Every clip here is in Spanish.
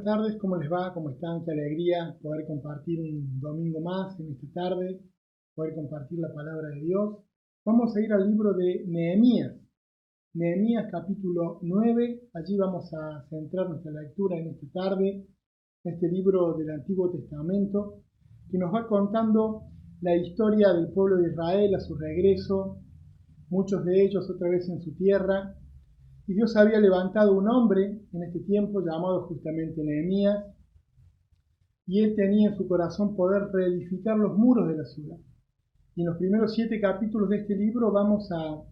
buenas tardes, ¿cómo les va? ¿Cómo están? Qué alegría poder compartir un domingo más en esta tarde, poder compartir la palabra de Dios. Vamos a ir al libro de Nehemías, Nehemías capítulo 9, allí vamos a centrar nuestra lectura en esta tarde, este libro del Antiguo Testamento, que nos va contando la historia del pueblo de Israel a su regreso, muchos de ellos otra vez en su tierra. Y Dios había levantado un hombre en este tiempo llamado justamente Nehemías, y él tenía en su corazón poder reedificar los muros de la ciudad. Y en los primeros 7 capítulos de este libro vamos a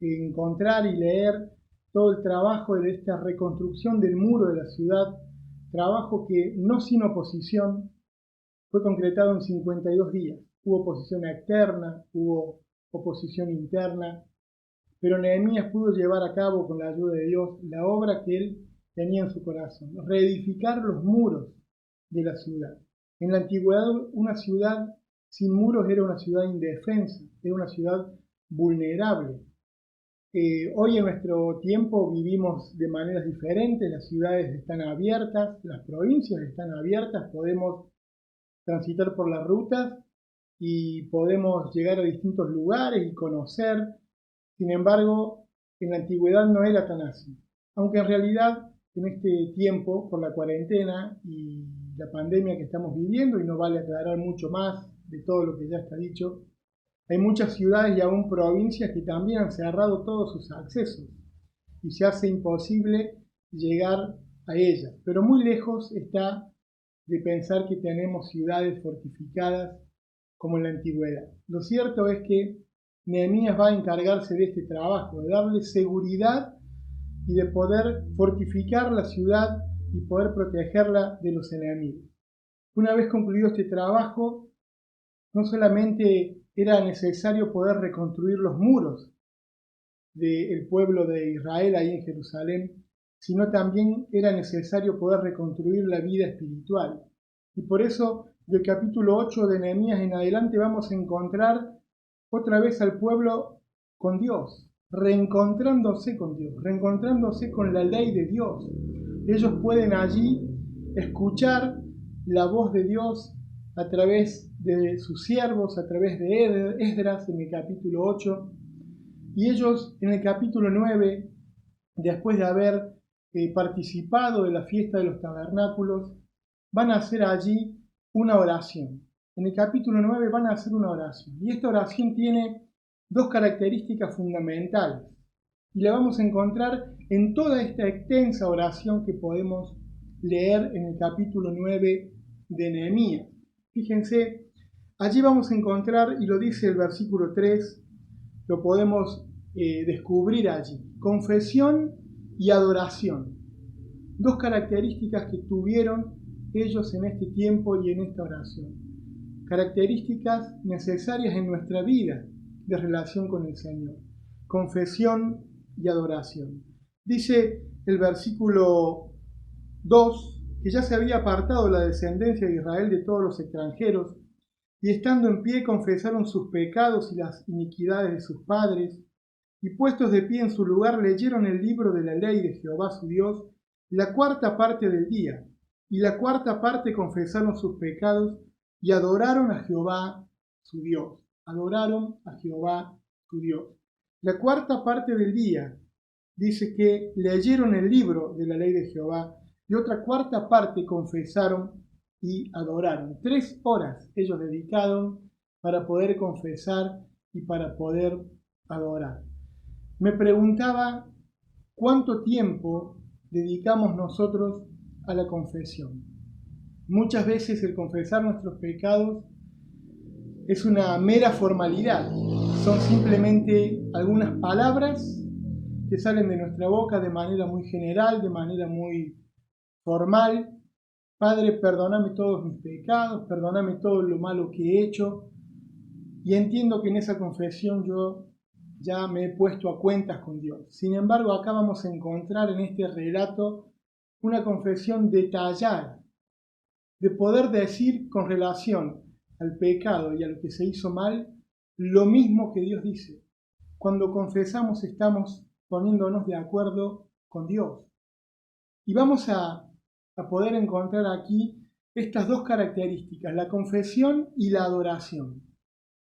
encontrar y leer todo el trabajo de esta reconstrucción del muro de la ciudad, trabajo que no sin oposición fue concretado en 52 días. Hubo oposición externa, hubo oposición interna, pero Nehemías pudo llevar a cabo con la ayuda de Dios la obra que él tenía en su corazón, reedificar los muros de la ciudad. En la antigüedad una ciudad sin muros era una ciudad indefensa, era una ciudad vulnerable. Hoy en nuestro tiempo vivimos de maneras diferentes, las ciudades están abiertas, las provincias están abiertas, podemos transitar por las rutas y podemos llegar a distintos lugares y conocer. Sin embargo, en la antigüedad no era tan así, aunque en realidad en este tiempo, por la cuarentena y la pandemia que estamos viviendo, y no vale aclarar mucho más de todo lo que ya está dicho, hay muchas ciudades y aún provincias que también han cerrado todos sus accesos y se hace imposible llegar a ellas, pero muy lejos está de pensar que tenemos ciudades fortificadas como en la antigüedad. Lo cierto es que Nehemías va a encargarse de este trabajo, de darle seguridad y de poder fortificar la ciudad y poder protegerla de los enemigos. Una vez concluido este trabajo, no solamente era necesario poder reconstruir los muros del pueblo de Israel ahí en Jerusalén, sino también era necesario poder reconstruir la vida espiritual. Y por eso, del capítulo 8 de Nehemías en adelante, vamos a encontrar otra vez al pueblo con Dios, reencontrándose con Dios, reencontrándose con la ley de Dios. Ellos pueden allí escuchar la voz de Dios a través de sus siervos, a través de Esdras en el capítulo 8, y ellos en el capítulo 9, después de haber participado de la fiesta de los tabernáculos, van a hacer allí una oración. En el capítulo 9 van a hacer una oración. Y esta oración tiene 2 características fundamentales. Y la vamos a encontrar en toda esta extensa oración que podemos leer en el capítulo 9 de Nehemías. Fíjense, allí vamos a encontrar, y lo dice el versículo 3, lo podemos descubrir allí, confesión y adoración. 2 características que tuvieron ellos en este tiempo y en esta oración. Características necesarias en nuestra vida de relación con el Señor. Confesión y adoración. Dice el versículo 2 que ya se había apartado la descendencia de Israel de todos los extranjeros, y estando en pie confesaron sus pecados y las iniquidades de sus padres, y puestos de pie en su lugar leyeron el libro de la ley de Jehová su Dios la 4ª parte del día, y la 4ª parte confesaron sus pecados y adoraron a Jehová su Dios. Adoraron a Jehová su Dios. La 4ª parte del día dice que leyeron el libro de la ley de Jehová y otra 4ª parte confesaron y adoraron. 3 horas ellos dedicaron para poder confesar y para poder adorar. Me preguntaba cuánto tiempo dedicamos nosotros a la confesión. Muchas veces el confesar nuestros pecados es una mera formalidad, son simplemente algunas palabras que salen de nuestra boca de manera muy general, de manera muy formal. Padre, perdóname todos mis pecados, perdóname todo lo malo que he hecho, y entiendo que en esa confesión yo ya me he puesto a cuentas con Dios. Sin embargo, acá vamos a encontrar en este relato una confesión detallada, de poder decir con relación al pecado y a lo que se hizo mal, lo mismo que Dios dice. Cuando confesamos estamos poniéndonos de acuerdo con Dios. Y vamos a a poder encontrar aquí estas dos características, la confesión y la adoración.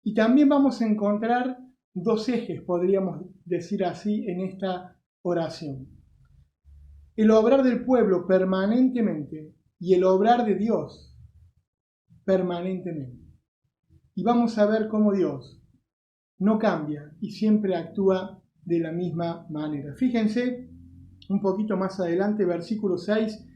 Y también vamos a encontrar dos ejes, podríamos decir así, en esta oración. El obrar del pueblo permanentemente y el obrar de Dios permanentemente. Y vamos a ver cómo Dios no cambia y siempre actúa de la misma manera. Fíjense un poquito más adelante, versículo 6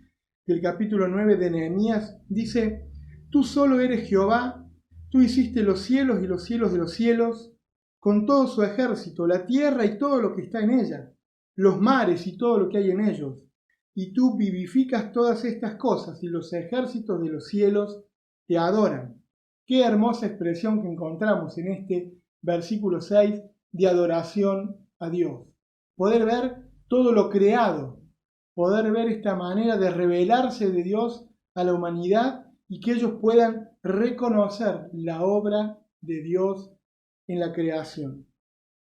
del capítulo 9 de Nehemías, dice: Tú solo eres Jehová, tú hiciste los cielos y los cielos de los cielos, con todo su ejército, la tierra y todo lo que está en ella, los mares y todo lo que hay en ellos. Y tú vivificas todas estas cosas, y los ejércitos de los cielos te adoran. Qué hermosa expresión que encontramos en este versículo 6 de adoración a Dios. Poder ver todo lo creado, poder ver esta manera de revelarse de Dios a la humanidad y que ellos puedan reconocer la obra de Dios en la creación.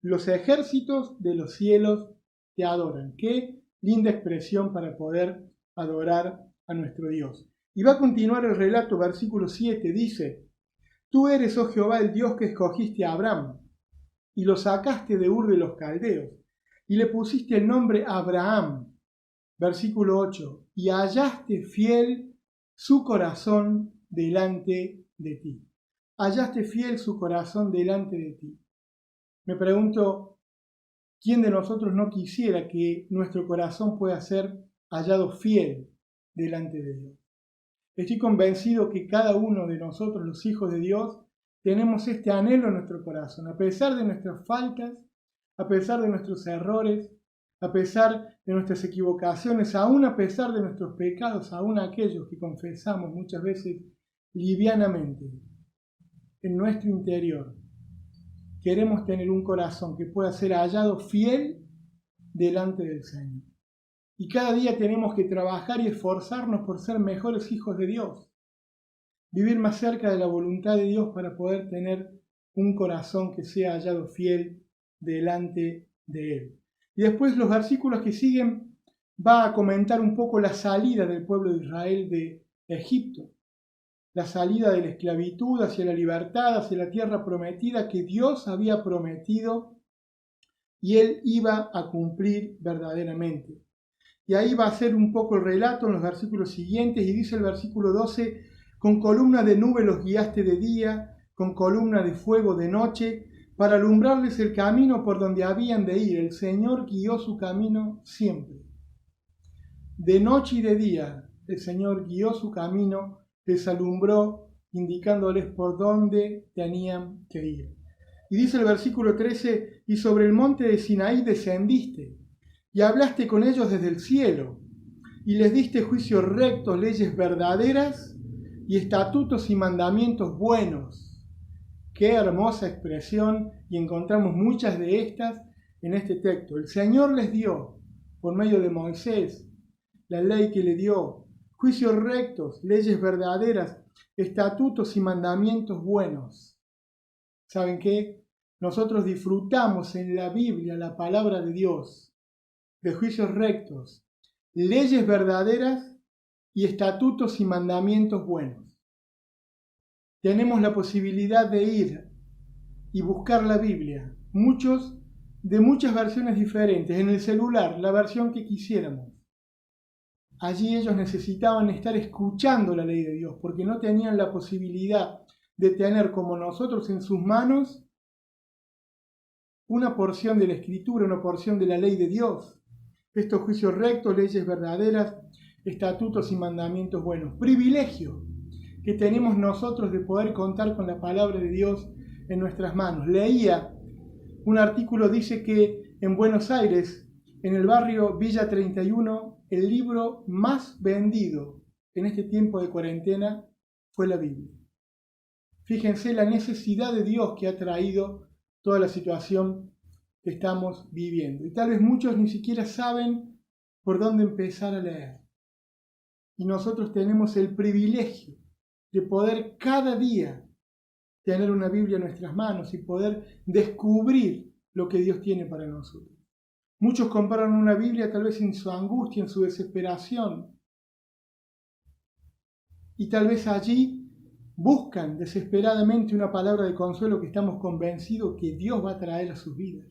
Los ejércitos de los cielos te adoran. Qué linda expresión para poder adorar a nuestro Dios. Y va a continuar el relato, versículo 7, dice: Tú eres, oh Jehová, el Dios que escogiste a Abraham y lo sacaste de Ur de los Caldeos y le pusiste el nombre Abraham. Versículo 8, y hallaste fiel su corazón delante de ti. Hallaste fiel su corazón delante de ti. Me pregunto, ¿quién de nosotros no quisiera que nuestro corazón pueda ser hallado fiel delante de Dios? Estoy convencido que cada uno de nosotros, los hijos de Dios, tenemos este anhelo en nuestro corazón, a pesar de nuestras faltas, a pesar de nuestros errores, a pesar de nuestras equivocaciones, aún a pesar de nuestros pecados, aún aquellos que confesamos muchas veces livianamente en nuestro interior. Queremos tener un corazón que pueda ser hallado fiel delante del Señor. Y cada día tenemos que trabajar y esforzarnos por ser mejores hijos de Dios, vivir más cerca de la voluntad de Dios para poder tener un corazón que sea hallado fiel delante de Él. Y después los versículos que siguen va a comentar un poco la salida del pueblo de Israel de Egipto, la salida de la esclavitud hacia la libertad, hacia la tierra prometida que Dios había prometido y Él iba a cumplir verdaderamente. Y ahí va a ser un poco el relato en los versículos siguientes, y dice el versículo 12: Con columna de nube los guiaste de día, con columna de fuego de noche, para alumbrarles el camino por donde habían de ir. El Señor guió su camino siempre. De noche y de día el Señor guió su camino, les alumbró, indicándoles por dónde tenían que ir. Y dice el versículo 13: Y sobre el monte de Sinaí descendiste, y hablaste con ellos desde el cielo, y les diste juicios rectos, leyes verdaderas, y estatutos y mandamientos buenos. Qué hermosa expresión, y encontramos muchas de estas en este texto. El Señor les dio, por medio de Moisés, la ley que le dio, juicios rectos, leyes verdaderas, estatutos y mandamientos buenos. ¿Saben qué? Nosotros disfrutamos en la Biblia, la palabra de Dios, de juicios rectos, leyes verdaderas y estatutos y mandamientos buenos. Tenemos la posibilidad de ir y buscar la Biblia, de muchas versiones diferentes, en el celular, la versión que quisiéramos. Allí ellos necesitaban estar escuchando la ley de Dios, porque no tenían la posibilidad de tener como nosotros en sus manos una porción de la Escritura, una porción de la ley de Dios. Estos juicios rectos, leyes verdaderas, estatutos y mandamientos buenos. Privilegio que tenemos nosotros de poder contar con la palabra de Dios en nuestras manos. Leía un artículo, dice que en Buenos Aires, en el barrio Villa 31, el libro más vendido en este tiempo de cuarentena fue la Biblia. Fíjense la necesidad de Dios que ha traído toda la situación que estamos viviendo. Y tal vez muchos ni siquiera saben por dónde empezar a leer. Y nosotros tenemos el privilegio de poder cada día tener una Biblia en nuestras manos y poder descubrir lo que Dios tiene para nosotros. Muchos comparan una Biblia tal vez en su angustia, en su desesperación, y tal vez allí buscan desesperadamente una palabra de consuelo que estamos convencidos que Dios va a traer a sus vidas.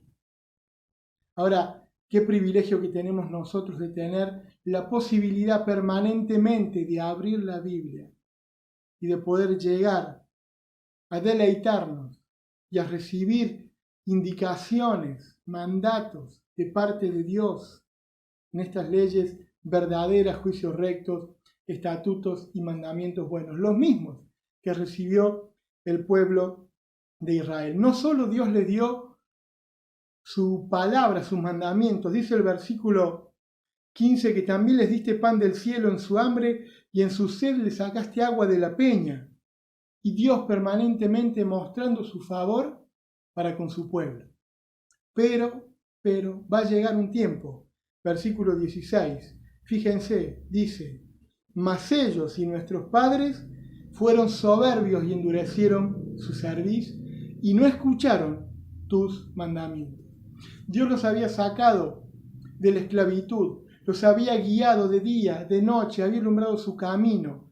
Ahora, qué privilegio que tenemos nosotros de tener la posibilidad permanentemente de abrir la Biblia y de poder llegar a deleitarnos y a recibir indicaciones, mandatos de parte de Dios en estas leyes verdaderas, juicios rectos, estatutos y mandamientos buenos, los mismos que recibió el pueblo de Israel. No solo Dios le dio su palabra, sus mandamientos, dice el versículo 15 que también les diste pan del cielo en su hambre y en su sed les sacaste agua de la peña. Y Dios permanentemente mostrando su favor para con su pueblo. Pero va a llegar un tiempo, versículo 16, fíjense, dice, mas ellos y nuestros padres fueron soberbios y endurecieron su cerviz y no escucharon tus mandamientos. Dios los había sacado de la esclavitud, los había guiado de día, de noche, había alumbrado su camino,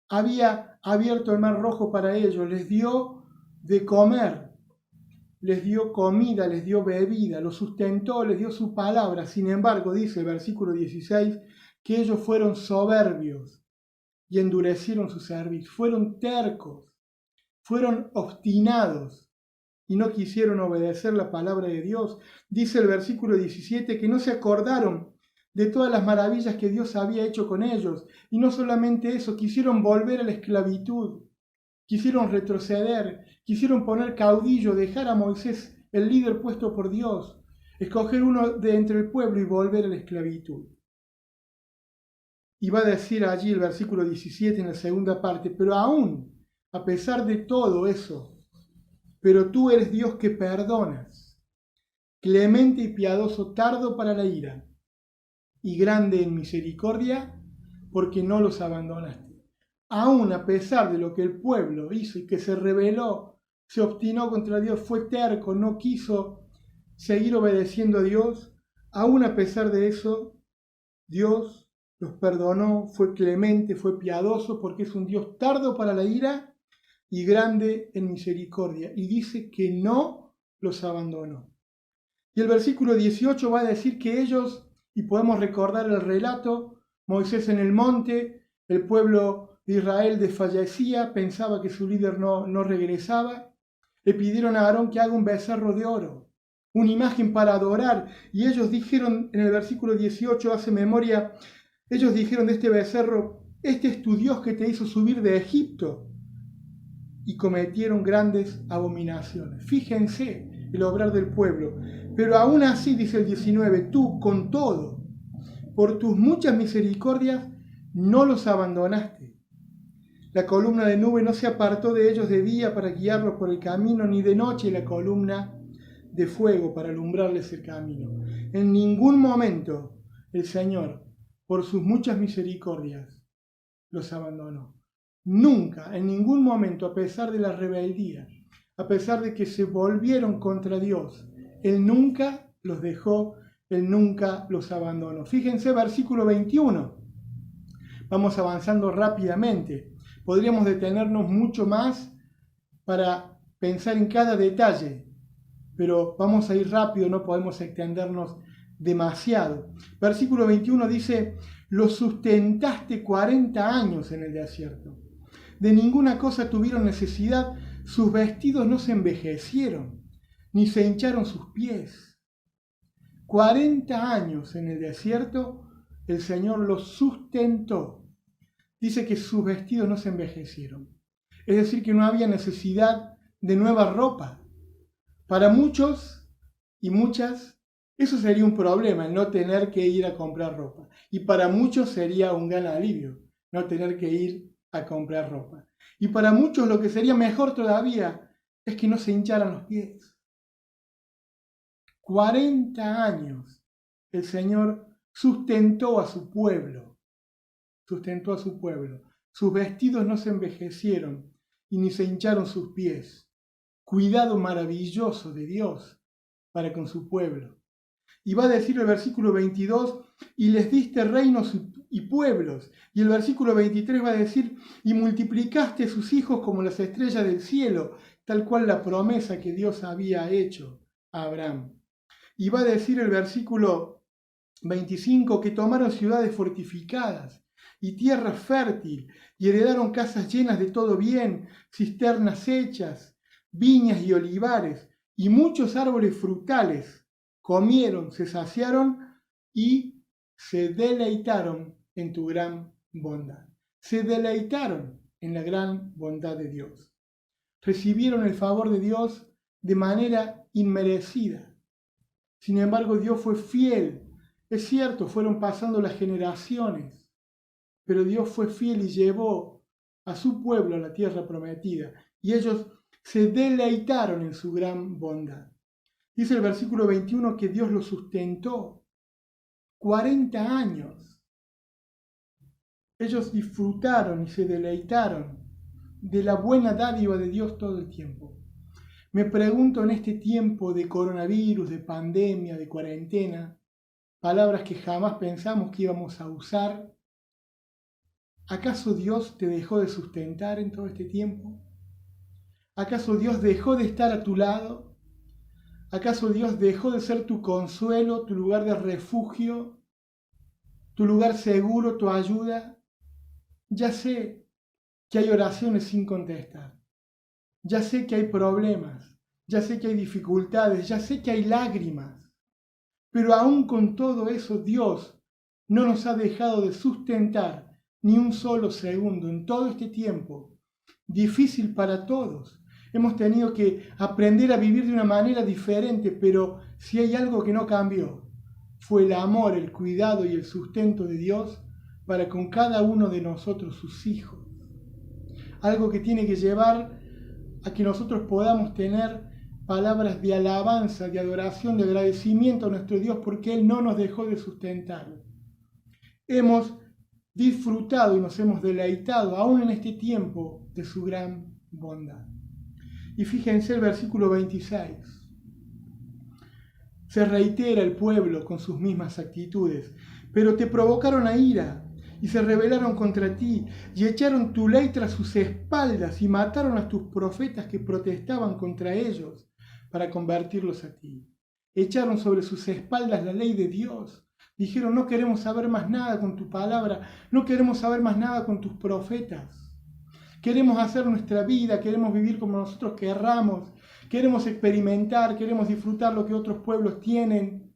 había abierto el mar rojo para ellos, les dio de comer, les dio comida, les dio bebida, los sustentó, les dio su palabra. Sin embargo, dice el versículo 16, que ellos fueron soberbios y endurecieron su cerviz, fueron tercos, fueron obstinados y no quisieron obedecer la palabra de Dios. Dice el versículo 17 que no se acordaron de todas las maravillas que Dios había hecho con ellos. Y no solamente eso, quisieron volver a la esclavitud, quisieron retroceder, quisieron poner caudillo, dejar a Moisés, el líder puesto por Dios, escoger uno de entre el pueblo y volver a la esclavitud. Y va a decir allí el versículo 17 en la segunda parte, pero aún, a pesar de todo eso, pero tú eres Dios que perdonas, clemente y piadoso, tardo para la ira, y grande en misericordia, porque no los abandonaste. Aún a pesar de lo que el pueblo hizo y que se rebeló, se obstinó contra Dios, fue terco, no quiso seguir obedeciendo a Dios, aún a pesar de eso, Dios los perdonó, fue clemente, fue piadoso, porque es un Dios tardo para la ira y grande en misericordia. Y dice que no los abandonó. Y el versículo 18 va a decir que ellos, y podemos recordar el relato, Moisés en el monte, el pueblo de Israel desfallecía, pensaba que su líder no regresaba, le pidieron a Aarón que haga un becerro de oro, una imagen para adorar, y ellos dijeron, en el versículo 18 hace memoria, ellos dijeron de este becerro, este es tu Dios que te hizo subir de Egipto, y cometieron grandes abominaciones. Fíjense el obrar del pueblo. Pero aún así, dice el 19, tú con todo, por tus muchas misericordias, no los abandonaste. La columna de nube no se apartó de ellos de día para guiarlos por el camino, ni de noche la columna de fuego para alumbrarles el camino. En ningún momento el Señor, por sus muchas misericordias, los abandonó. Nunca, en ningún momento, a pesar de la rebeldía, a pesar de que se volvieron contra Dios, Él nunca los dejó, Él nunca los abandonó. Fíjense, versículo 21. Vamos avanzando rápidamente. Podríamos detenernos mucho más para pensar en cada detalle, pero vamos a ir rápido, no podemos extendernos demasiado. Versículo 21 dice, los sustentaste 40 años en el desierto. De ninguna cosa tuvieron necesidad, sus vestidos no se envejecieron, ni se hincharon sus pies. 40 años en el desierto, el Señor los sustentó. Dice que sus vestidos no se envejecieron. Es decir, que no había necesidad de nueva ropa. Para muchos y muchas, eso sería un problema, el no tener que ir a comprar ropa. Y para muchos sería un gran alivio, no tener que ir a comprar ropa. Y para muchos lo que sería mejor todavía es que no se hincharan los pies. 40 años el Señor sustentó a su pueblo, Sus vestidos no se envejecieron y ni se hincharon sus pies. Cuidado maravilloso de Dios para con su pueblo. Y va a decir el versículo 22, y les diste reinos y pueblos. Y el versículo 23 va a decir, y multiplicaste sus hijos como las estrellas del cielo, tal cual la promesa que Dios había hecho a Abraham. Y va a decir el versículo 25 que tomaron ciudades fortificadas y tierra fértil, y heredaron casas llenas de todo bien, cisternas hechas, viñas y olivares, y muchos árboles frutales. Comieron, se saciaron y se deleitaron en tu gran bondad. Se deleitaron en la gran bondad de Dios. Recibieron el favor de Dios de manera inmerecida. Sin embargo, Dios fue fiel. Es cierto, fueron pasando las generaciones, pero Dios fue fiel y llevó a su pueblo a la tierra prometida, y ellos se deleitaron en su gran bondad. Dice el versículo 21 que Dios los sustentó 40 años. Ellos disfrutaron y se deleitaron de la buena dádiva de Dios todo el tiempo. Me pregunto en este tiempo de coronavirus, de pandemia, de cuarentena, palabras que jamás pensamos que íbamos a usar, ¿acaso Dios te dejó de sustentar en todo este tiempo? ¿Acaso Dios dejó de estar a tu lado? ¿Acaso Dios dejó de ser tu consuelo, tu lugar de refugio, tu lugar seguro, tu ayuda? Ya sé que hay oraciones sin contestar. Ya sé que hay problemas. Ya sé que hay dificultades. Ya sé que hay lágrimas. Pero aún con todo eso, Dios no nos ha dejado de sustentar ni un solo segundo en todo este tiempo. Difícil para todos. Hemos tenido que aprender a vivir de una manera diferente, pero si hay algo que no cambió, fue el amor, el cuidado y el sustento de Dios para con cada uno de nosotros, sus hijos. Algo que tiene que llevar a que nosotros podamos tener palabras de alabanza, de adoración, de agradecimiento a nuestro Dios porque Él no nos dejó de sustentar. Hemos disfrutado y nos hemos deleitado aún en este tiempo de su gran bondad. Y fíjense el versículo 26. Se reitera el pueblo con sus mismas actitudes, pero te provocaron a ira y se rebelaron contra ti y echaron tu ley tras sus espaldas y mataron a tus profetas que protestaban contra ellos para convertirlos a ti. Echaron sobre sus espaldas la ley de Dios. Dijeron, no queremos saber más nada con tu palabra, no queremos saber más nada con tus profetas. Queremos hacer nuestra vida, queremos vivir como nosotros querramos, queremos experimentar, queremos disfrutar lo que otros pueblos tienen.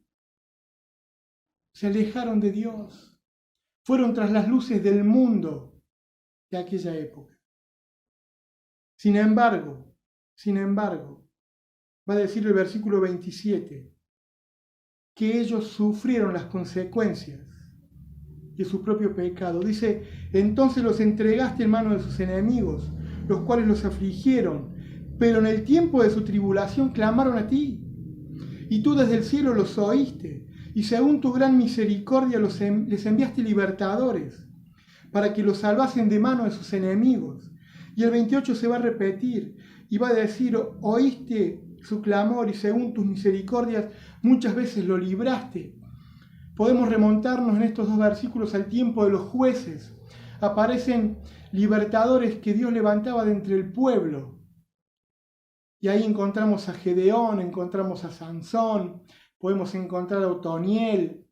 Se alejaron de Dios, fueron tras las luces del mundo de aquella época. Sin embargo, va a decir el versículo 27, que ellos sufrieron las consecuencias de su propio pecado. Dice, entonces los entregaste en manos de sus enemigos, los cuales los afligieron, pero en el tiempo de su tribulación clamaron a ti, y tú desde el cielo los oíste, y según tu gran misericordia les enviaste libertadores, para que los salvasen de mano de sus enemigos. Y el 28 se va a repetir, y va a decir, oíste su clamor, y según tus misericordias muchas veces lo libraste. Podemos remontarnos en estos dos versículos al tiempo de los jueces. Aparecen libertadores que Dios levantaba de entre el pueblo. Y ahí encontramos a Gedeón, encontramos a Sansón, podemos encontrar a Otoniel,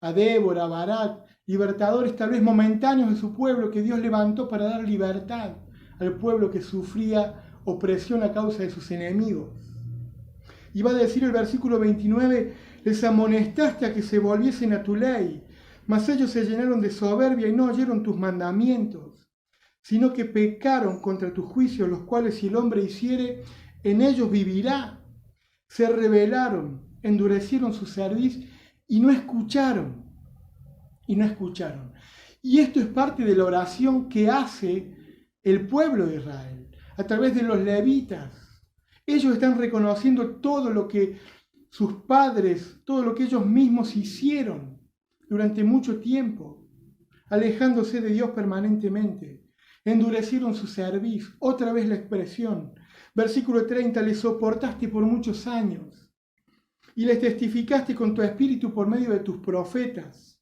a Débora, a Barak, libertadores tal vez momentáneos de su pueblo que Dios levantó para dar libertad al pueblo que sufría opresión a causa de sus enemigos. Y va a decir el versículo 29, les amonestaste a que se volviesen a tu ley, mas ellos se llenaron de soberbia y no oyeron tus mandamientos, sino que pecaron contra tus juicios, los cuales si el hombre hiciere, en ellos vivirá. Se rebelaron, endurecieron su cerviz y no escucharon. Y esto es parte de la oración que hace el pueblo de Israel, a través de los levitas. Ellos están reconociendo todo lo que sus padres, todo lo que ellos mismos hicieron durante mucho tiempo, alejándose de Dios permanentemente. Endurecieron su cerviz, otra vez la expresión. Versículo 30, les soportaste por muchos años y les testificaste con tu espíritu por medio de tus profetas,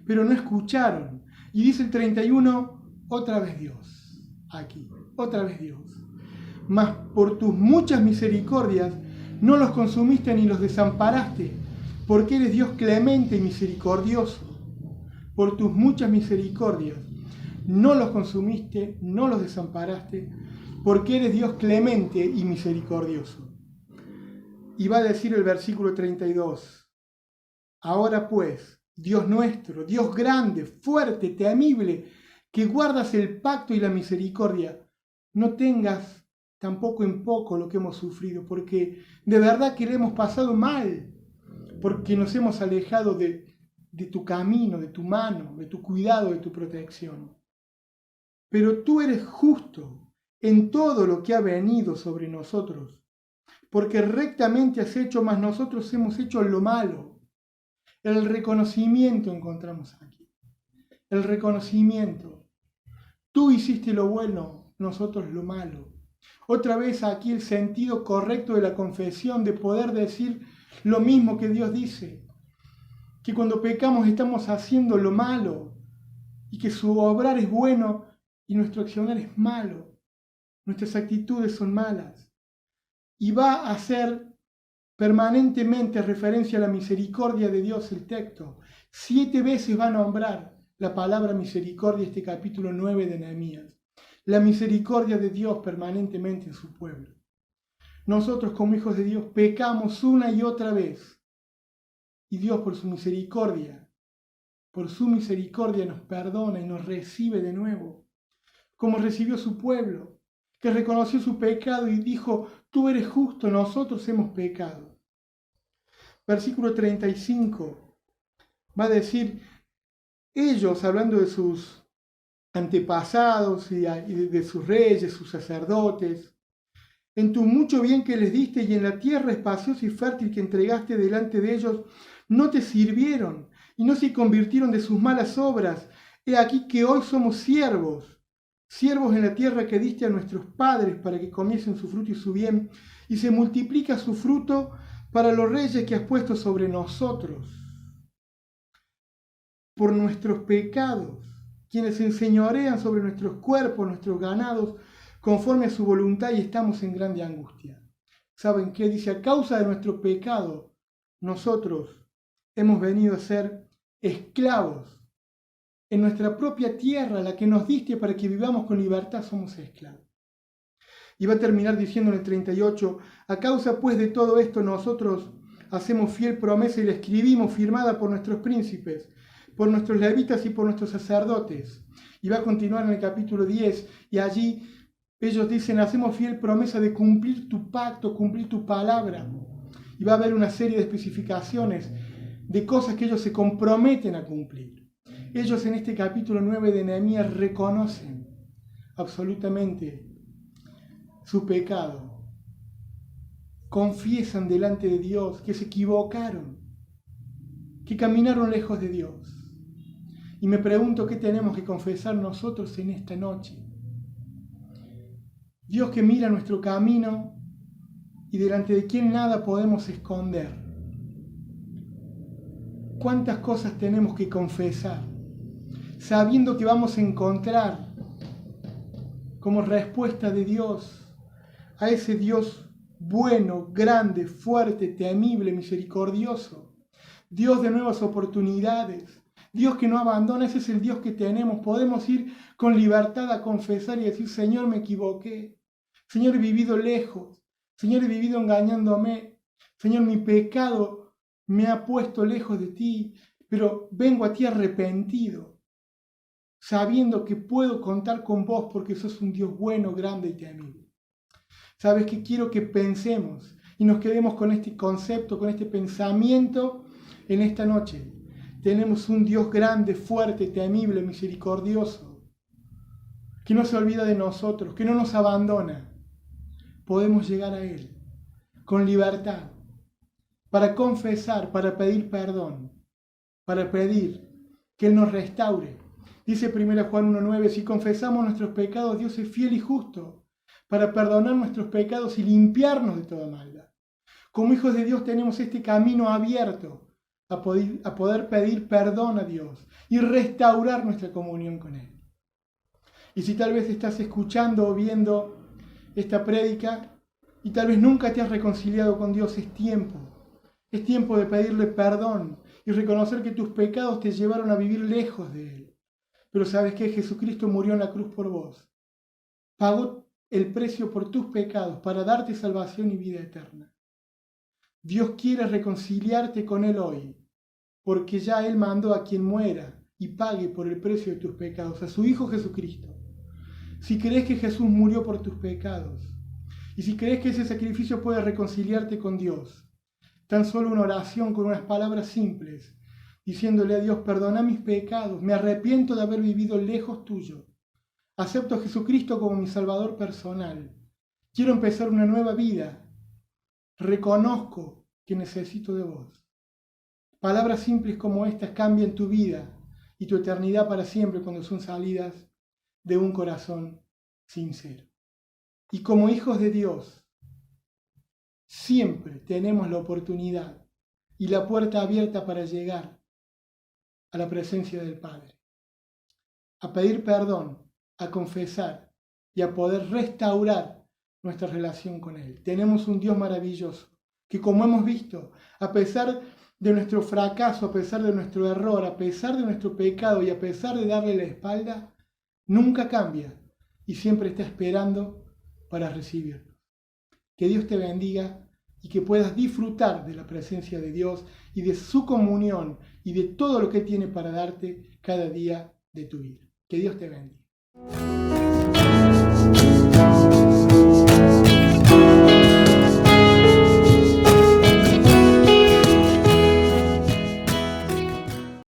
pero no escucharon. Y dice el 31, otra vez Dios, aquí, otra vez Dios. Mas por tus muchas misericordias no los consumiste ni los desamparaste, porque eres Dios clemente y misericordioso. Por tus muchas misericordias no los consumiste, no los desamparaste, porque eres Dios clemente y misericordioso. Y va a decir el versículo 32, ahora pues, Dios nuestro, Dios grande, fuerte, temible, que guardas el pacto y la misericordia, no tengas tampoco en poco lo que hemos sufrido, porque de verdad que le hemos pasado mal, porque nos hemos alejado de tu camino, de tu mano, de tu cuidado, de tu protección. Pero tú eres justo en todo lo que ha venido sobre nosotros, porque rectamente has hecho, mas nosotros hemos hecho lo malo. El reconocimiento encontramos aquí. El reconocimiento. Tú hiciste lo bueno, nosotros lo malo. Otra vez aquí el sentido correcto de la confesión, de poder decir lo mismo que Dios dice. Que cuando pecamos estamos haciendo lo malo y que su obrar es bueno y nuestro accionar es malo. Nuestras actitudes son malas. Y va a hacer permanentemente referencia a la misericordia de Dios el texto. 7 veces va a nombrar la palabra misericordia este capítulo 9 de Nehemías. La misericordia de Dios permanentemente en su pueblo. Nosotros como hijos de Dios pecamos una y otra vez. Y Dios por su misericordia nos perdona y nos recibe de nuevo. Como recibió su pueblo, que reconoció su pecado y dijo, tú eres justo, nosotros hemos pecado. Versículo 35 va a decir, ellos, hablando de sus antepasados y de sus reyes, sus sacerdotes, en tu mucho bien que les diste y en la tierra espaciosa y fértil que entregaste delante de ellos, no te sirvieron y no se convirtieron de sus malas obras. He aquí que hoy somos siervos en la tierra que diste a nuestros padres para que comiesen su fruto y su bien, y se multiplica su fruto para los reyes que has puesto sobre nosotros. Por nuestros pecados, quienes se enseñorean sobre nuestros cuerpos, nuestros ganados, conforme a su voluntad, y estamos en grande angustia. ¿Saben qué? Dice, a causa de nuestro pecado, nosotros hemos venido a ser esclavos. En nuestra propia tierra, la que nos diste para que vivamos con libertad, somos esclavos. Y va a terminar diciendo en el 38, a causa pues de todo esto nosotros hacemos fiel promesa y la escribimos firmada por nuestros príncipes, por nuestros levitas y por nuestros sacerdotes. Y va a continuar en el capítulo 10 y allí ellos dicen, hacemos fiel promesa de cumplir tu pacto, cumplir tu palabra. Y va a haber una serie de especificaciones de cosas que ellos se comprometen a cumplir. Ellos en este capítulo 9 de Nehemías reconocen absolutamente su pecado. Confiesan delante de Dios que se equivocaron, que caminaron lejos de Dios. Y me pregunto qué tenemos que confesar nosotros en esta noche. Dios que mira nuestro camino y delante de quien nada podemos esconder. ¿Cuántas cosas tenemos que confesar? Sabiendo que vamos a encontrar como respuesta de Dios a ese Dios bueno, grande, fuerte, temible, misericordioso, Dios de nuevas oportunidades, Dios que no abandona. Ese es el Dios que tenemos. Podemos ir con libertad a confesar y decir, Señor, me equivoqué, Señor, he vivido lejos, Señor, he vivido engañándome, Señor, mi pecado me ha puesto lejos de ti, pero vengo a ti arrepentido, sabiendo que puedo contar con vos porque sos un Dios bueno, grande y temible. ¿Sabes qué? Quiero que pensemos y nos quedemos con este concepto, con este pensamiento en esta noche. Tenemos un Dios grande, fuerte, temible, misericordioso, que no se olvida de nosotros, que no nos abandona. Podemos llegar a Él con libertad, para confesar, para pedir perdón, para pedir que Él nos restaure. Dice 1 Juan 1:9, si confesamos nuestros pecados, Dios es fiel y justo para perdonar nuestros pecados y limpiarnos de toda maldad. Como hijos de Dios tenemos este camino abierto a poder pedir perdón a Dios y restaurar nuestra comunión con Él. Y si tal vez estás escuchando o viendo esta prédica y tal vez nunca te has reconciliado con Dios, es tiempo de pedirle perdón y reconocer que tus pecados te llevaron a vivir lejos de Él. Pero ¿sabes qué? Jesucristo murió en la cruz por vos. Pagó el precio por tus pecados para darte salvación y vida eterna. Dios quiere reconciliarte con Él hoy, porque ya Él mandó a quien muera y pague por el precio de tus pecados, a su Hijo Jesucristo. Si crees que Jesús murió por tus pecados, y si crees que ese sacrificio puede reconciliarte con Dios, tan solo una oración con unas palabras simples, diciéndole a Dios: perdona mis pecados, me arrepiento de haber vivido lejos tuyo, acepto a Jesucristo como mi Salvador personal, quiero empezar una nueva vida, reconozco que necesito de vos. Palabras simples como estas cambian tu vida y tu eternidad para siempre cuando son salidas de un corazón sincero. Y como hijos de Dios, siempre tenemos la oportunidad y la puerta abierta para llegar a la presencia del Padre, a pedir perdón, a confesar y a poder restaurar nuestra relación con Él. Tenemos un Dios maravilloso que, como hemos visto, a pesar de nuestro fracaso, a pesar de nuestro error, a pesar de nuestro pecado y a pesar de darle la espalda, nunca cambia y siempre está esperando para recibirnos. Que Dios te bendiga y que puedas disfrutar de la presencia de Dios y de su comunión y de todo lo que tiene para darte cada día de tu vida. Que Dios te bendiga.